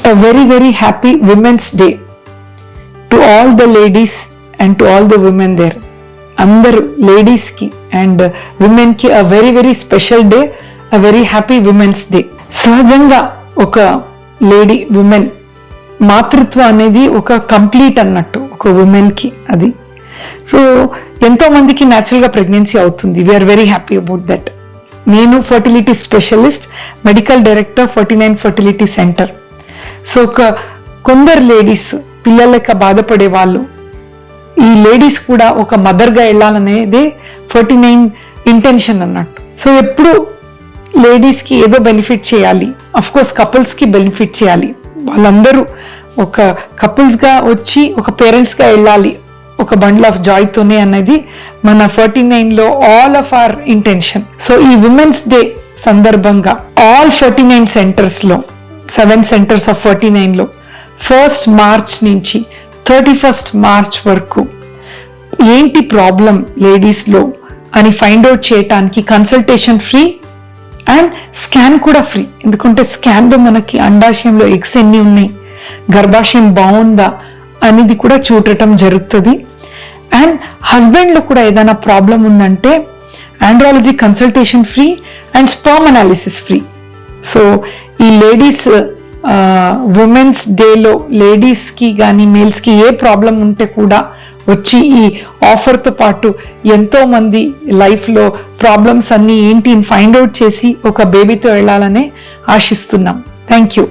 A very, very happy Women's Day to all the ladies and to all the women there. అందరు లేడీస్కి and విమెన్కి a very very special day, a very happy women's day. సహజంగా ఒక lady women మాతృత్వం అనేది ఒక complete అన్నట్టు ఒక ఉమెన్కి అది. సో ఎంతో మందికి న్యాచురల్గా ప్రెగ్నెన్సీ అవుతుంది. We are very happy about. That fertility specialist, medical director 49 fertility centre. So కొందరు లేడీస్ పిల్లలకి బాధపడే వాళ్ళు, ఈ లేడీస్ కూడా ఒక మదర్గా వెళ్ళాలనేదే 49 ఇంటెన్షన్ అన్నట్టు. సో ఎప్పుడు లేడీస్కి ఏదో బెనిఫిట్ చేయాలి, అఫ్ కోర్స్ కపుల్స్కి బెనిఫిట్ చేయాలి, వాళ్ళందరూ ఒక కపుల్స్గా వచ్చి ఒక పేరెంట్స్గా వెళ్ళాలి ఒక బండిల్ ఆఫ్ జాయ్తోనే అనేది మన 49లో all of our intention. So ఈ విమెన్స్ డే సందర్భంగా ఆల్ 49 సెంటర్స్లో 7 సెంటర్స్ ఆఫ్ 49లో 1st మార్చ్ నుంచి 31st మార్చ్ వరకు ఏంటి ప్రాబ్లం లేడీస్లో అని ఫైండ్ అవుట్ చేయటానికి కన్సల్టేషన్ ఫ్రీ అండ్ స్కాన్ కూడా ఫ్రీ. ఎందుకంటే స్కాన్లో మనకి అండాశయంలో ఎగ్స్ ఎన్ని ఉన్నాయి, గర్భాశయం బాగుందా అనేది కూడా చూడటం జరుగుతుంది. అండ్ హస్బెండ్లో కూడా ఏదైనా ప్రాబ్లం ఉందంటే andrology consultation free and sperm analysis free. So ఈ లేడీస్ ఉమెన్స్ డేలో లేడీస్కి కానీ మేల్స్కి ఏ ప్రాబ్లం ఉంటే కూడా వచ్చి ఈ ఆఫర్తో పాటు ఎంతో మంది లైఫ్లో ప్రాబ్లమ్స్ అన్నీ ఏంటి ఫైండ్ అవుట్ చేసి ఒక బేబీతో వెళ్ళాలని ఆశిస్తున్నాం. Thank you.